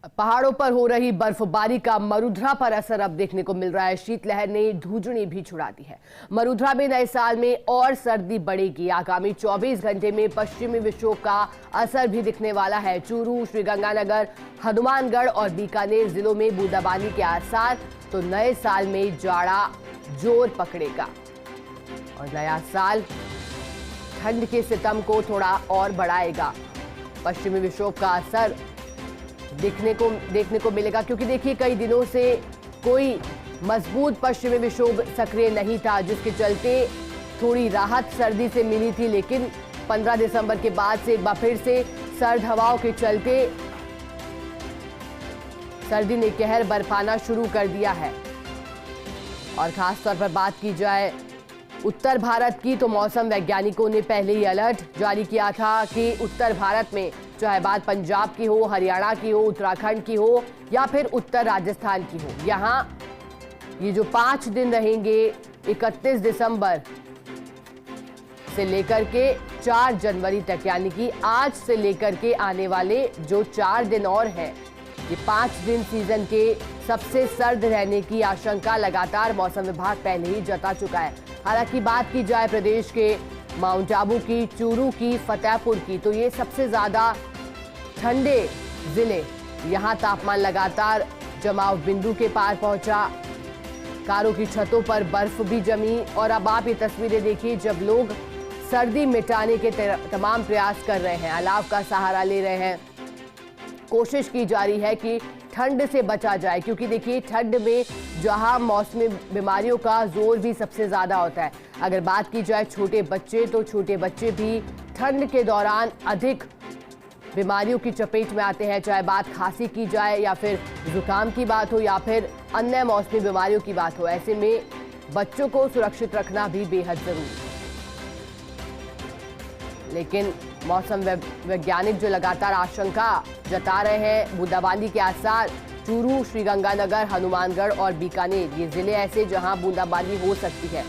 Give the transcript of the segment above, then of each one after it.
पहाड़ों पर हो रही बर्फबारी का मरुधरा पर असर अब देखने को मिल रहा है। शीतलहर ने धूजनी भी छुड़ा दी है। मरुधरा में नए साल में और सर्दी बढ़ेगी। आगामी 24 घंटे में पश्चिमी विक्षोभ का असर भी दिखने वाला है। चूरू, श्रीगंगानगर, हनुमानगढ़ और बीकानेर जिलों में बूंदाबांदी के आसार। तो नए साल में जाड़ा जोर पकड़ेगा और नया साल ठंड के सितम को थोड़ा और बढ़ाएगा। पश्चिमी विक्षोभ का असर देखने को मिलेगा, क्योंकि देखिए कई दिनों से कोई मजबूत पश्चिमी विक्षोभ सक्रिय नहीं था, जिसके चलते थोड़ी राहत सर्दी से मिली थी। लेकिन 15 दिसंबर के बाद से एक बार फिर से सर्द हवाओं के चलते सर्दी ने कहर बरपाना शुरू कर दिया है। और खास तौर पर बात की जाए उत्तर भारत की, तो मौसम वैज्ञानिकों ने पहले ही अलर्ट जारी किया था कि उत्तर भारत में चाहे बात पंजाब की हो, हरियाणा की हो, उत्तराखंड की हो या फिर उत्तर राजस्थान की हो, यहाँ ये जो 5 दिन रहेंगे 31 दिसंबर से लेकर के 4 जनवरी तक, यानी कि आज से लेकर के आने वाले जो 4 दिन और हैं, ये 5 दिन सीजन के सबसे सर्द रहने की आशंका लगातार मौसम विभाग पहले ही जता चुका है। हालांकि बात की जाए प्रदेश के माउंट आबू की, चूरू की, फतेहपुर की, तो ये सबसे ज्यादा ठंडे जिले। यहां तापमान लगातार जमाव बिंदु के पार पहुंचा। कारों की छतों पर बर्फ भी जमी। और अब आप ये तस्वीरें देखिए, जब लोग सर्दी मिटाने के तमाम प्रयास कर रहे हैं, अलाव का सहारा ले रहे हैं, कोशिश की जा रही है कि ठंड से बचा जाए। क्योंकि देखिए ठंड में जहां मौसमी बीमारियों का जोर भी सबसे ज्यादा होता है। अगर बात की जाए छोटे बच्चे, तो छोटे बच्चे भी ठंड के दौरान अधिक बीमारियों की चपेट में आते हैं। चाहे बात खांसी की जाए या फिर जुकाम की बात हो या फिर अन्य मौसमी बीमारियों की बात हो, ऐसे में बच्चों को सुरक्षित रखना भी बेहद जरूरी है। लेकिन मौसम वैज्ञानिक जो लगातार आशंका जता रहे हैं, बूंदाबांदी के आसार। चूरू, श्रीगंगानगर, हनुमानगढ़ और बीकानेर, ये जिले ऐसे जहां बूंदाबांदी हो सकती है।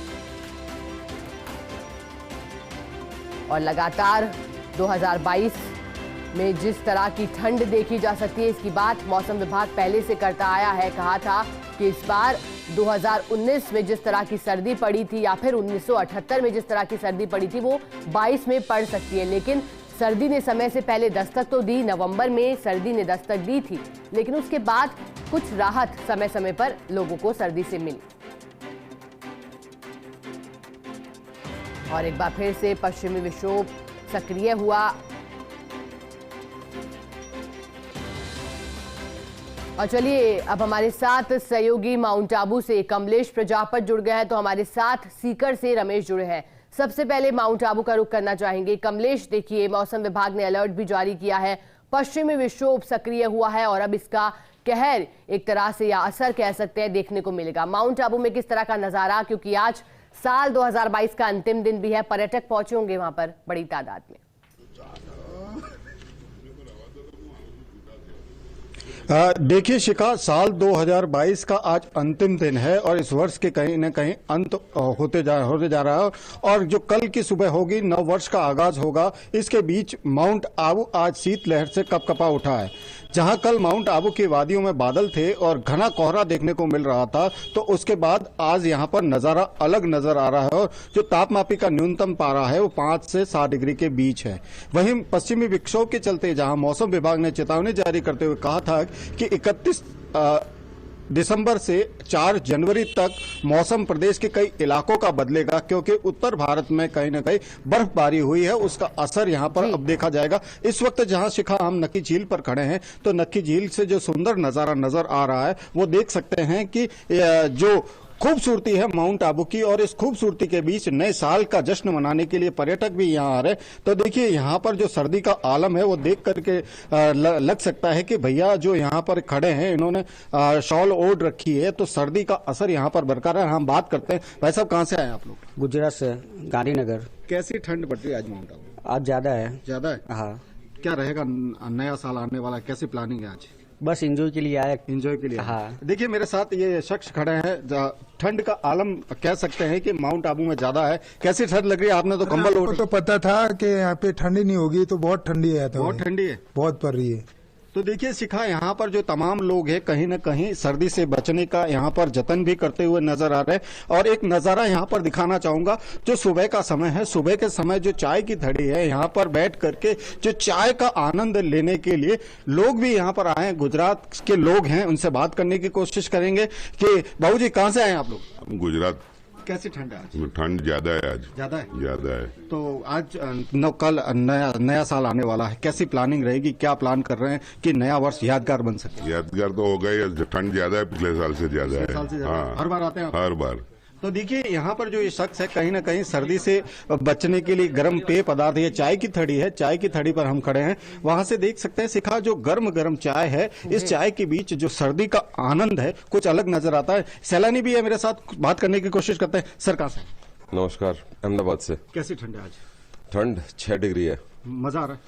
और लगातार 2022 में जिस तरह की ठंड देखी जा सकती है, इसकी बात मौसम विभाग पहले से करता आया है। कहा था कि इस बार 2019 में जिस तरह की सर्दी पड़ी थी या फिर 1978 में जिस तरह की सर्दी पड़ी थी, वो 22 में पड़ सकती है। लेकिन सर्दी ने समय से पहले दस्तक तो दी। नवंबर में सर्दी ने दस्तक दी थी, लेकिन उसके बाद कुछ राहत समय समय पर लोगों को सर्दी से मिली। और एक बार फिर से पश्चिमी विक्षोभ सक्रिय हुआ। और चलिए अब हमारे साथ सहयोगी माउंट आबू से कमलेश प्रजापत जुड़ गए हैं, तो हमारे साथ सीकर से रमेश जुड़े हैं। सबसे पहले माउंट आबू का रुख करना चाहेंगे। कमलेश, देखिए मौसम विभाग ने अलर्ट भी जारी किया है, पश्चिमी विक्षोभ सक्रिय हुआ है और अब इसका कहर एक तरह से या असर कह सकते हैं देखने को मिलेगा। माउंट आबू में किस तरह का नजारा, क्योंकि आज साल 2022 का अंतिम दिन भी है, पर्यटक पहुंचे होंगे वहां पर बड़ी तादाद में। देखिए शिखा, साल 2022 का आज अंतिम दिन है और इस वर्ष के कहीं न कहीं अंत होते जा रहा है। और जो कल की सुबह होगी, नव वर्ष का आगाज होगा। इसके बीच माउंट आबू आज शीतलहर से कपकपा उठा है। जहां कल माउंट आबू की वादियों में बादल थे और घना कोहरा देखने को मिल रहा था, तो उसके बाद आज यहां पर नजारा अलग नजर आ रहा है। और जो तापमापी का न्यूनतम पारा है वो 5 से 7 डिग्री के बीच है। वहीं पश्चिमी विक्षोभ के चलते जहां मौसम विभाग ने चेतावनी जारी करते हुए कहा था कि 31 दिसंबर से 4 जनवरी तक मौसम प्रदेश के कई इलाकों का बदलेगा, क्योंकि उत्तर भारत में कहीं न कहीं बर्फबारी हुई है, उसका असर यहां पर अब देखा जाएगा। इस वक्त जहां शिखा हम नक्की झील पर खड़े हैं, तो नक्की झील से जो सुंदर नजारा नजर आ रहा है वो देख सकते हैं कि जो खूबसूरती है माउंट आबू की, और इस खूबसूरती के बीच नए साल का जश्न मनाने के लिए पर्यटक भी यहां आ रहे हैं। तो देखिए यहां पर जो सर्दी का आलम है वो देख करके लग सकता है कि भैया जो यहां पर खड़े हैं इन्होंने शॉल ओढ़ रखी है, तो सर्दी का असर यहां पर बरकरार है। हम बात करते हैं, भाई साहब कहां से आए आप लोग? गुजरात से, गांधीनगर। कैसी ठंड पड़ रही है आज माउंट आबू? आज ज्यादा है। ज्यादा है? हाँ। क्या रहेगा नया साल आने वाला, कैसी प्लानिंग है आज? बस एंजॉय के लिए आया। एंजॉय के लिए? हाँ। देखिए मेरे साथ ये शख्स खड़े हैं, ठंड का आलम कह सकते हैं कि माउंट आबू में ज्यादा है। कैसी ठंड लग रही है? आपने तो कंबल ओढ़। तो पता था कि यहाँ पे ठंडी नहीं होगी, तो बहुत ठंडी है। बहुत ठंडी है, बहुत पड़ रही है। तो देखिए शिखा, यहाँ पर जो तमाम लोग हैं कहीं न कहीं सर्दी से बचने का यहाँ पर जतन भी करते हुए नजर आ रहे हैं। और एक नजारा यहाँ पर दिखाना चाहूंगा, जो सुबह का समय है, सुबह के समय जो चाय की थड़ी है, यहाँ पर बैठ करके जो चाय का आनंद लेने के लिए लोग भी यहाँ पर आए हैं। गुजरात के लोग हैं, उनसे बात करने की कोशिश करेंगे कि बाबू जी कहाँ से आए आप लोग? गुजरात। कैसी ठंड है आज? ठंड ज्यादा है आज। ज्यादा है? ज्यादा है। तो आज कल नया साल आने वाला है, कैसी प्लानिंग रहेगी, क्या प्लान कर रहे हैं कि नया वर्ष यादगार बन सके? यादगार तो हो गई, ठंड ज्यादा है, पिछले साल से ज्यादा है। हाँ, हर बार आते हैं आप? हर बार। तो देखिए यहाँ पर जो ये शख्स है कहीं ना कहीं सर्दी से बचने के लिए गर्म पेय पदार्थ, ये चाय की थड़ी है, चाय की थड़ी पर हम खड़े हैं। वहां से देख सकते हैं शिखा, जो गर्म गर्म चाय है, इस चाय के बीच जो सर्दी का आनंद है कुछ अलग नजर आता है। सैलानी भी है मेरे साथ, बात करने की कोशिश करते हैं। सर कहाँ से? नमस्कार, अहमदाबाद से। कैसी ठंड है आज? ठंड 6 डिग्री है। मजा आ रहा है?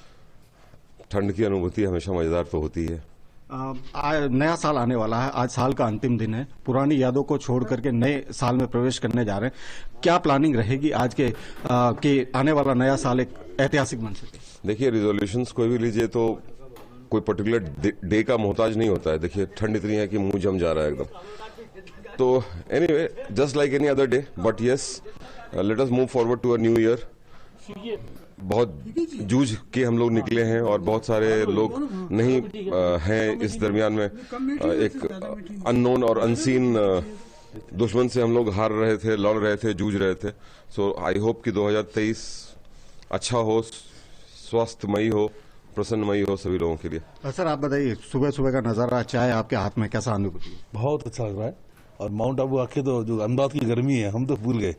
ठंड की अनुभूति हमेशा मजेदार तो होती है। नया साल आने वाला है, आज साल का अंतिम दिन है, पुरानी यादों को छोड़ करके नए साल में प्रवेश करने जा रहे हैं। क्या प्लानिंग रहेगी आज के कि आने वाला नया साल एक ऐतिहासिक बन सके? देखिए, रिजोल्यूशंस कोई भी लीजिए तो कोई पर्टिकुलर डे का मोहताज नहीं होता है। देखिए, ठंड इतनी है कि मुंह जम जा रहा है एकदम। तो anyway, just like any other day, but yes, let us move forward to a new year. बहुत जूझ के हम लोग निकले हैं और बहुत सारे लोग नहीं हैं इस दरमियान में। एक अननोन और अनसीन दुश्मन से हम लोग हार रहे थे, लड़ रहे थे, जूझ रहे थे। सो आई होप कि 2023 अच्छा हो, स्वस्थमयी हो, प्रसन्नमयी हो सभी लोगों के लिए। सर आप बताइए, सुबह सुबह का नजारा, चाय आपके हाथ में, कैसा अनुभूति है? बहुत अच्छा लग रहा है। और माउंट आबू आके तो जो अहमदाबाद की गर्मी है हम तो भूल गए,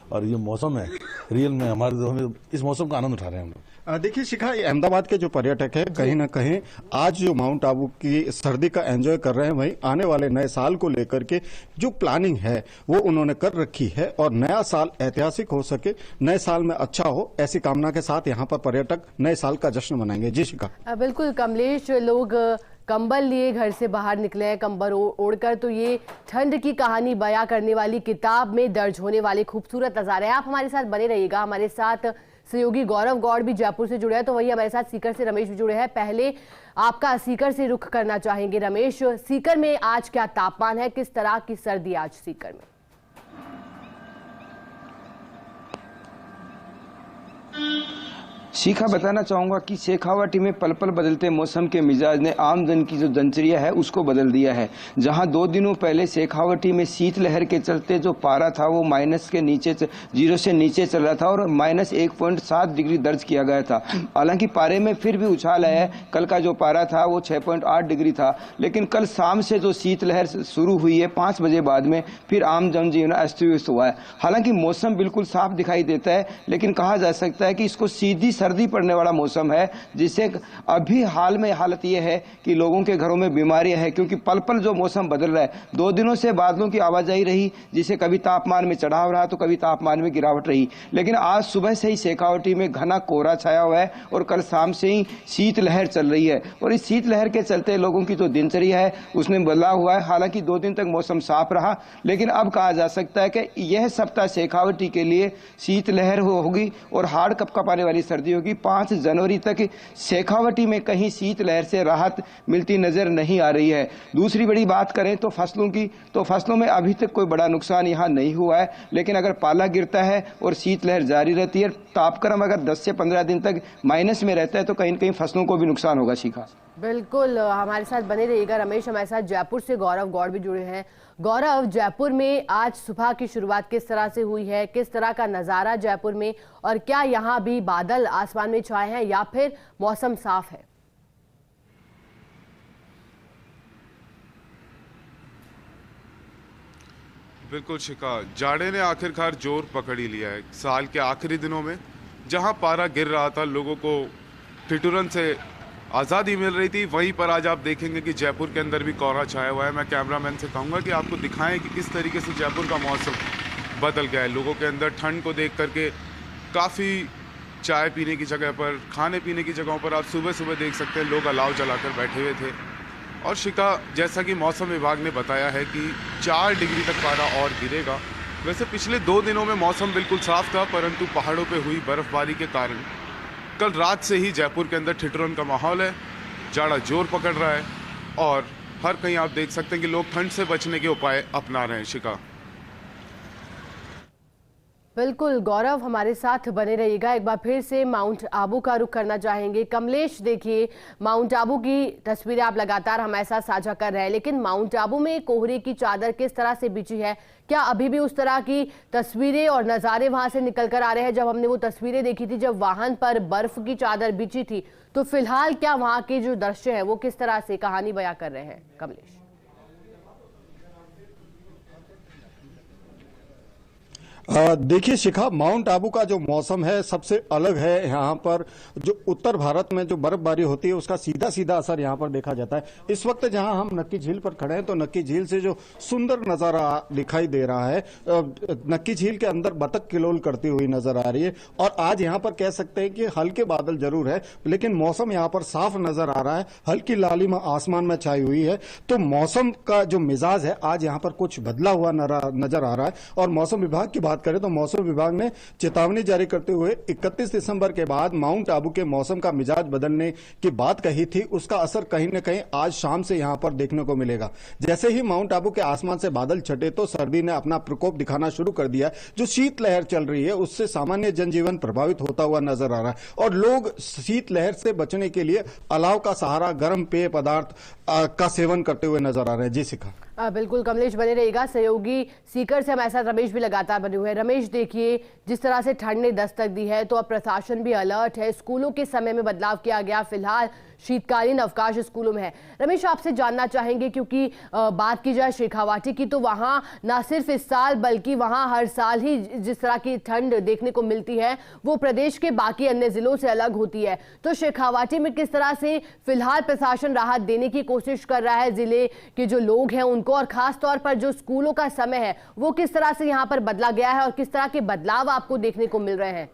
और ये मौसम है रियल में हमारे, तो हमें इस मौसम का आनंद उठा रहे हैं हम लोग। देखिए शिखा, अहमदाबाद के जो पर्यटक है कहीं ना कहीं आज जो माउंट आबू की सर्दी का एंजॉय कर रहे हैं, वहीं आने वाले नए साल को लेकर के जो प्लानिंग है वो उन्होंने कर रखी है और नया साल ऐतिहासिक हो सके, नए साल में अच्छा हो, ऐसी कामना के साथ यहाँ पर पर्यटक नए साल का जश्न मनाएंगे। जी शिखा। बिल्कुल कमलेश, लोग कंबल लिए घर से बाहर निकले हैं, कंबल ओढ़कर। तो ये ठंड की कहानी बयां करने वाली किताब में दर्ज होने वाले खूबसूरत नज़ारे। आप हमारे साथ बने रहिएगा। हमारे साथ सहयोगी गौरव गौड़ भी जयपुर से जुड़े हैं, तो वही हमारे साथ सीकर से रमेश भी जुड़े हैं। पहले आपका सीकर से रुख करना चाहेंगे रमेश, सीकर में आज क्या तापमान है, किस तरह की सर्दी आज सीकर में? शिखा, बताना चाहूंगा कि शेखावाटी में पल पल बदलते मौसम के मिजाज ने आम जन की जो दिनचर्या है उसको बदल दिया है। जहां 2 दिनों पहले शेखावाटी में शीतलहर के चलते जो पारा था वो माइनस के नीचे, 0 से नीचे चल रहा था और -1.7 डिग्री दर्ज किया गया था। हालांकि पारे में फिर भी उछाल है। कल का जो पारा था वो 6.8 डिग्री था, लेकिन कल शाम से जो शीतलहर शुरू हुई है 5 बजे बाद में, फिर आम जनजीवन अस्त व्यस्त हुआ है। हालांकि मौसम बिल्कुल साफ दिखाई देता है, लेकिन कहा जा सकता है कि इसको सीधी सर्दी पड़ने वाला मौसम है, जिससे अभी हाल में हालत यह है कि लोगों के घरों में बीमारियां हैं, क्योंकि पल पल जो मौसम बदल रहा है। 2 दिनों से बादलों की आवाजाही रही, जिससे कभी तापमान में चढ़ाव रहा तो कभी तापमान में गिरावट रही। लेकिन आज सुबह से ही शेखावाटी में घना कोहरा छाया हुआ है और कल शाम से ही शीतलहर चल रही है। और इस शीतलहर के चलते लोगों की जो दिनचर्या है उसमें बदलाव हुआ है। हालांकि 2 दिन तक मौसम साफ रहा, लेकिन अब कहा जा सकता है कि यह सप्ताह शेखावाटी के लिए शीतलहर होगी और हाड़ कपकपाने वाली सर्दी होगी। 5 जनवरी तक शेखावाटी में कहीं शीतलहर से राहत मिलती नजर नहीं आ रही है। दूसरी बड़ी बात करें तो फसलों की, तो फसलों में अभी तक कोई बड़ा नुकसान यहां नहीं हुआ है, लेकिन अगर पाला गिरता है और शीतलहर जारी रहती है, तापक्रम अगर 10 से 15 दिन तक माइनस में रहता है तो कहीं न कहीं फसलों को भी नुकसान होगा। शिखा, बिल्कुल हमारे साथ बने रहिएगा। रमेश, हमारे साथ जयपुर से गौरव गौड़ भी जुड़े हैं। गौरव, जयपुर में आज सुबह की शुरुआत किस तरह से हुई है, किस तरह का नजारा जयपुर में, और क्या यहाँ भी बादल आसमान में छाए हैं या फिर मौसम साफ है? बिल्कुल शिखा, जाड़े ने आखिरकार जोर पकड़ ही लिया है। साल के आखिरी दिनों में जहां पारा गिर रहा था, लोगों को ठिठुरन से आज़ादी मिल रही थी, वहीं पर आज आप देखेंगे कि जयपुर के अंदर भी कोहरा छाया हुआ है। मैं कैमरामैन से कहूँगा कि आपको दिखाएं कि किस तरीके से जयपुर का मौसम बदल गया है। लोगों के अंदर ठंड को देख करके काफ़ी चाय पीने की जगह पर, खाने पीने की जगहों पर आप सुबह सुबह देख सकते हैं लोग अलाव जलाकर बैठे हुए थे। और शिखा, जैसा कि मौसम विभाग ने बताया है कि 4 डिग्री तक पारा और गिरेगा। वैसे पिछले 2 दिनों में मौसम बिल्कुल साफ था, परंतु पहाड़ों पे हुई बर्फबारी के कारण कल रात से ही जयपुर के अंदर ठिठुरन का माहौल है। जाड़ा जोर पकड़ रहा है और हर कहीं आप देख सकते हैं कि लोग ठंड से बचने के उपाय अपना रहे हैं। शिका, बिल्कुल गौरव, हमारे साथ बने रहिएगा। एक बार फिर से माउंट आबू का रुख करना चाहेंगे। कमलेश, देखिए माउंट आबू की तस्वीरें आप लगातार हमारे साथ साझा कर रहे हैं, लेकिन माउंट आबू में कोहरे की चादर किस तरह से बिछी है? क्या अभी भी उस तरह की तस्वीरें और नज़ारे वहां से निकल कर आ रहे हैं? जब हमने वो तस्वीरें देखी थी जब वाहन पर बर्फ की चादर बिछी थी, तो फिलहाल क्या वहां के जो दृश्य है वो किस तरह से कहानी बयां कर रहे हैं? कमलेश, देखिए शिखा, माउंट आबू का जो मौसम है सबसे अलग है। यहाँ पर जो उत्तर भारत में जो बर्फबारी होती है उसका सीधा सीधा असर यहाँ पर देखा जाता है। इस वक्त जहाँ हम नक्की झील पर खड़े हैं तो नक्की झील से जो सुंदर नजारा दिखाई दे रहा है, नक्की झील के अंदर बतख किलोल करती हुई नजर आ रही है। और आज यहाँ पर कह सकते हैं कि हल्के बादल जरूर है, लेकिन मौसम यहाँ पर साफ नजर आ रहा है। हल्की लालिमा आसमान में छाई हुई है, तो मौसम का जो मिजाज है आज यहाँ पर कुछ बदला हुआ नजर आ रहा है। और मौसम विभाग की बात करें तो मौसम विभाग ने चेतावनी जारी करते हुए 31 दिसंबर के बाद माउंट आबू के मौसम का मिजाज बदलने की बात कही थी। उसका असर कहीं न कहीं आज शाम से यहां पर देखने को मिलेगा। जैसे ही माउंट आबू के आसमान से बादल छटे तो सर्दी ने अपना प्रकोप दिखाना शुरू कर दिया। जो शीतलहर चल रही है उससे सामान्य जनजीवन प्रभावित होता हुआ नजर आ रहा है और लोग शीतलहर से बचने के लिए अलाव का सहारा, गर्म पेय पदार्थ का सेवन करते हुए नजर आ रहे हैं। जी शिखा। बिल्कुल कमलेश, बने रहेगा। सहयोगी सीकर से हमारे साथ रमेश भी लगातार बने हुए हैं। रमेश, देखिए जिस तरह से ठंड ने दस्तक दी है तो अब प्रशासन भी अलर्ट है। स्कूलों के समय में बदलाव किया गया, फिलहाल शीतकालीन अवकाश स्कूलों में है। रमेश, आपसे जानना चाहेंगे क्योंकि बात की जाए शेखावाटी की तो वहाँ ना सिर्फ इस साल बल्कि वहाँ हर साल ही जिस तरह की ठंड देखने को मिलती है वो प्रदेश के बाकी अन्य जिलों से अलग होती है। तो शेखावाटी में किस तरह से फिलहाल प्रशासन राहत देने की कोशिश कर रहा है जिले के जो लोग हैं उनको, और खास तौर पर जो स्कूलों का समय है वो किस तरह से यहाँ पर बदला गया है और किस तरह के बदलाव आपको देखने को मिल रहे हैं?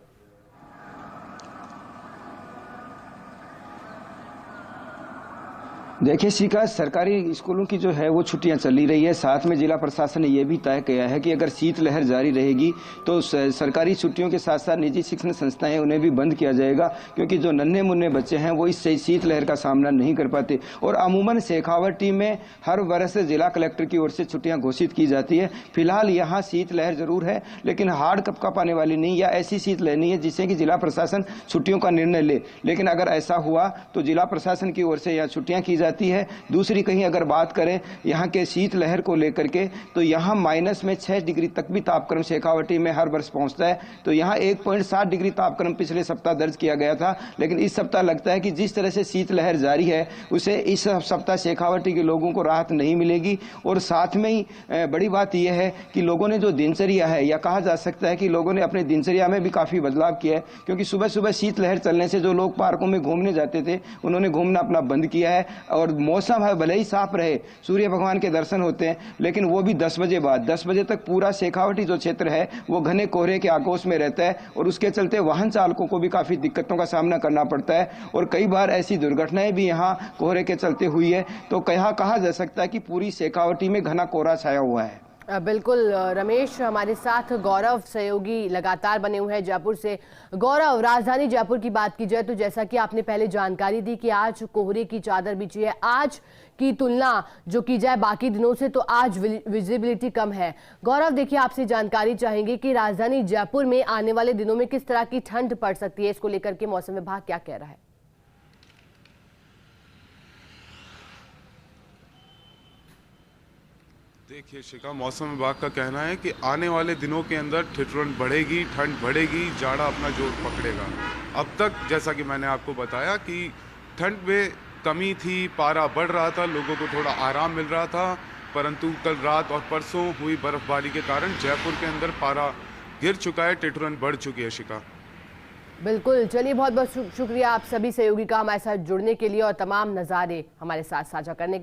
देखिए शिका, सरकारी स्कूलों की जो है वो छुट्टियां चली रही है। साथ में जिला प्रशासन ने यह भी तय किया है कि अगर शीतलहर जारी रहेगी तो सरकारी छुट्टियों के साथ साथ निजी शिक्षण संस्थाएं उन्हें भी बंद किया जाएगा, क्योंकि जो नन्हे मुन्ने बच्चे हैं वो इस शीतलहर का सामना नहीं कर पाते। और अमूमन शेखावाटी में हर वर्ष जिला कलेक्टर की ओर से छुट्टियां घोषित की जाती है। फिलहाल यहाँ शीतलहर जरूर है लेकिन हार्ड कपकप आने वाली नहीं, या ऐसी शीतलहर नहीं है जिससे कि जिला प्रशासन छुट्टियों का निर्णय ले। लेकिन अगर ऐसा हुआ तो जिला प्रशासन की ओर से यहाँ छुट्टियां की जाती है। दूसरी कहीं अगर बात करें यहाँ के शीतलहर को लेकर के तो यहाँ माइनस में 6 डिग्री तक भी तापक्रम शेखावाटी में हर वर्ष पहुंचता है। तो यहाँ 1.7 डिग्री तापक्रम पिछले सप्ताह दर्ज किया गया था, लेकिन इस सप्ताह लगता है कि जिस तरह से शीतलहर जारी है उसे इस सप्ताह शेखावाटी के लोगों को राहत नहीं मिलेगी। और साथ में ही बड़ी बात यह है कि लोगों ने जो दिनचर्या है, या कहा जा सकता है कि लोगों ने अपने दिनचर्या में भी काफी बदलाव किया है, क्योंकि सुबह सुबह शीतलहर चलने से जो लोग पार्कों में घूमने जाते थे उन्होंने घूमना अपना बंद किया है। और मौसम है भले ही साफ रहे, सूर्य भगवान के दर्शन होते हैं, लेकिन वो भी 10 बजे बाद। 10 बजे तक पूरा शेखावाटी जो क्षेत्र है वो घने कोहरे के आगोश में रहता है और उसके चलते वाहन चालकों को भी काफी दिक्कतों का सामना करना पड़ता है। और कई बार ऐसी दुर्घटनाएं भी यहाँ कोहरे के चलते हुई है। तो कहा जा सकता है कि पूरी शेखावाटी में घना कोहरा छाया हुआ है। बिल्कुल रमेश, हमारे साथ गौरव सहयोगी लगातार बने हुए हैं जयपुर से। गौरव, राजधानी जयपुर की बात की जाए तो जैसा कि आपने पहले जानकारी दी कि आज कोहरे की चादर बिछी है, आज की तुलना जो की जाए बाकी दिनों से तो आज विजिबिलिटी कम है। गौरव, देखिए आपसे जानकारी चाहेंगे कि राजधानी जयपुर में आने वाले दिनों में किस तरह की ठंड पड़ सकती है, इसको लेकर के मौसम विभाग क्या कह रहा है? देखिए शिका, मौसम विभाग का कहना है कि आने वाले दिनों के अंदर ठिठुरन बढ़ेगी, ठंड बढ़ेगी, जाड़ा अपना जोर पकड़ेगा। अब तक जैसा कि मैंने आपको बताया कि ठंड में कमी थी, पारा बढ़ रहा था, लोगों को थोड़ा आराम मिल रहा था, परंतु कल रात और परसों हुई बर्फबारी के कारण जयपुर के अंदर पारा गिर चुका है, ठिठुरन बढ़ चुकी है। शिका, बिल्कुल, चलिए बहुत बहुत शुक्रिया आप सभी सहयोगी का हमारे साथ जुड़ने के लिए और तमाम नज़ारे हमारे साथ साझा करने के